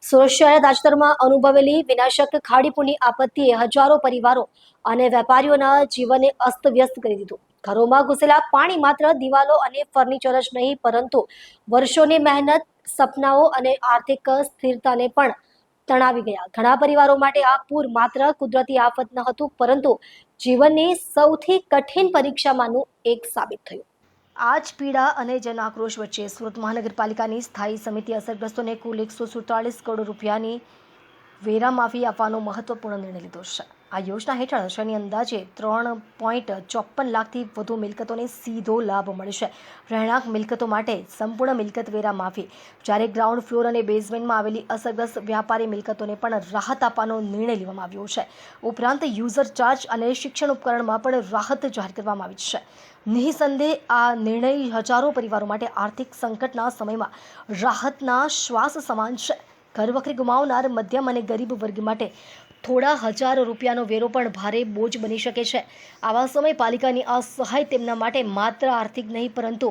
સુરત શહેર તાજેતરમાં અનુભવેલી વિનાશક ખાડીપુરની આપત્તિએ હજારો પરિવારો અને વેપારીઓના જીવનને અસ્તવ્યસ્ત કરી દીધું. ઘરોમાં ઘૂસેલા પાણી માત્ર દિવાલો અને ફર્નિચર જ નહીં, પરંતુ વર્ષોની મહેનત, સપનાઓ અને આર્થિક સ્થિરતાને પણ તણાવી ગયા. ઘણા પરિવારો માટે આ પૂર માત્ર કુદરતી આફત ન હતું, પરંતુ જીવનની સૌથી કઠિન પરીક્ષામાંનું એક સાબિત થયું. આ જ પીડા અને જન આક્રોશ વચ્ચે સુરત મહાનગરપાલિકાની સ્થાયી સમિતિ અસરગ્રસ્તોને કુલ 147 કરોડ રૂપિયાની વેરા માફી આપવાનો મહત્વપૂર્ણ નિર્ણય લીધો છે. આ યોજના હેઠળ શહેરની અંદાજે 3.54 લાખથી વધુ મિલકતોને સીધો લાભ મળશે. રહેણાંક મિલકતો માટે સંપૂર્ણ મિલકત વેરા માફી, જ્યારે ગ્રાઉન્ડ ફ્લોર અને બેઝમેન્ટમાં આવેલી અસરગ્રસ્ત વ્યાપારી મિલકતોને પણ રાહત આપવાનો નિર્ણય લેવામાં આવ્યો છે. ઉપરાંત યુઝર ચાર્જ અને શિક્ષણ ઉપકરણમાં પણ રાહત જાહેર કરવામાં આવી છે. નિઃસંદેહ આ નિર્ણય હજારો પરિવારો માટે આર્થિક સંકટના સમયમાં રાહતના શ્વાસ સમાન છે. ઘર વખરી ગુમાવનાર મધ્યમ અને ગરીબ વર્ગ માટે થોડા હજાર રૂપિયાનો વેરો પણ ભારે બોજ બની શકે છે. આવા સમયે પાલિકાની આ સહાય તેમના માટે માત્ર આર્થિક નહીં, પરંતુ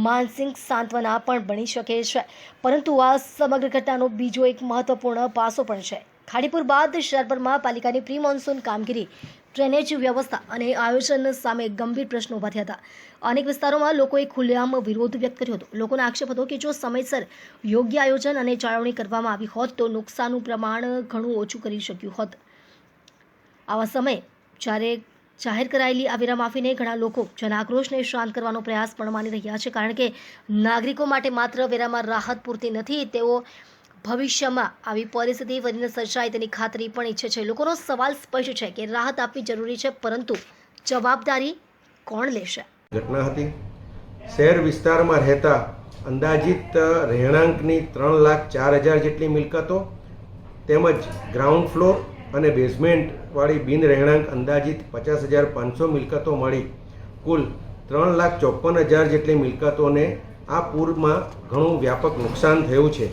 માનસિક સાંત્વના પણ બની શકે છે. પરંતુ આ સમગ્ર ઘટનાનો બીજો એક મહત્વપૂર્ણ પાસો પણ છે. ખાડીપુર બાદ શહેરભરમાં પાલિકાની પ્રી મોન્સૂન કામગીરી, ડ્રેનેજ વ્યવસ્થા અને આયોજન સામે ગંભીર પ્રશ્નો ઉભા થયા હતા. અનેક વિસ્તારોમાં લોકોએ ખુલ્લેઆમ વિરોધ વ્યક્ત કર્યો હતો. લોકોનો આક્ષેપ હતો કે જો સમયસર યોગ્ય આયોજન અને જાળવણી કરવામાં આવી હોત તો નુકસાનનું પ્રમાણ ઘણું ઓછું કરી શક્યું હોત. આવા સમયે જ્યારે જાહેર કરાયેલી આ વેરા માફીને ઘણા લોકો જન આક્રોશને શાંત કરવાનો પ્રયાસ પણ માની રહ્યા છે, કારણ કે નાગરિકો માટે માત્ર વેરામાં રાહત પૂરતી નથી, તેઓ ભવિષ્યમાં આવી પરિસ્થિતિ ફરી ન સર્જાય તેની ખાતરી પણ ઈચ્છે છે. લોકોનો સવાલ સ્પષ્ટ છે કે રાહત આપવી જરૂરી છે, પરંતુ જવાબદારી કોણ લેશે? ઘટના હતી. શહેર વિસ્તારમાં રહેતા અંદાજિત રહેણાંકની 3,04,000 જેટલી મિલકતો તેમજ ગ્રાઉન્ડ ફ્લોર અને બેઝમેન્ટવાળી બિન રહેણાંક અંદાજિત 50,500 મિલકતો મળી કુલ 3,54,000 જેટલી મિલકતોને આ પૂરમાં ઘણું વ્યાપક નુકસાન થયું છે.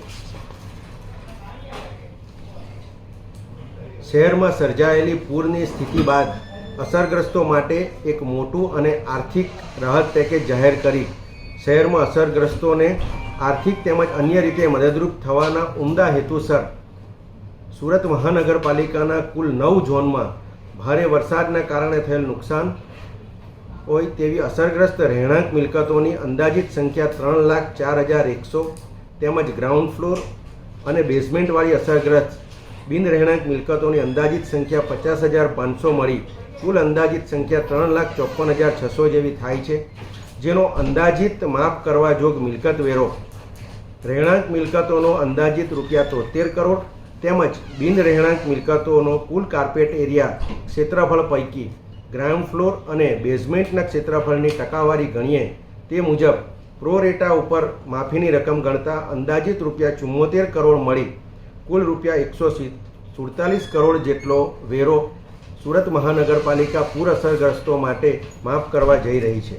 શહેરમાં સર્જાયેલી પૂરની સ્થિતિ બાદ અસરગ્રસ્તો માટે એક મોટું અને આર્થિક રાહત પેકેજ જાહેર કરી શહેરમાં અસરગ્રસ્તોને આર્થિક તેમજ અન્ય રીતે મદદરૂપ થવાના ઉમદા હેતુસર સુરત મહાનગરપાલિકાના કુલ 9 ઝોનમાં ભારે વરસાદના કારણે થયેલ નુકસાન હોય તેવી અસરગ્રસ્ત રહેણાંક મિલકતોની અંદાજિત સંખ્યા 3,04,100 તેમજ ગ્રાઉન્ડ ફ્લોર અને બેઝમેન્ટવાળી અસરગ્રસ્ત બિન રહેણાંક મિલકતોની અંદાજિત સંખ્યા 50,500 મળી કુલ અંદાજિત સંખ્યા 3,54,600 જેવી થાય છે, જેનો અંદાજિત માફ કરવા જોગ મિલકત વેરો રહેણાંક મિલકતોનો અંદાજિત ₹73 કરોડ તેમજ બિન રહેણાંક મિલકતોનો કુલ કાર્પેટ એરિયા ક્ષેત્રફળ પૈકી ગ્રાઉન્ડ ફ્લોર અને બેઝમેન્ટના ક્ષેત્રફળની ટકાવારી ગણીએ તે મુજબ પ્રોરેટા ઉપર માફીની રકમ ગણતા અંદાજિત ₹74 કરોડ મળી કુલ ₹147 કરોડ જેટલો વેરો સુરત મહાનગરપાલિકા પૂર અસરગ્રસ્તો માટે માફ કરવા જઈ રહી છે.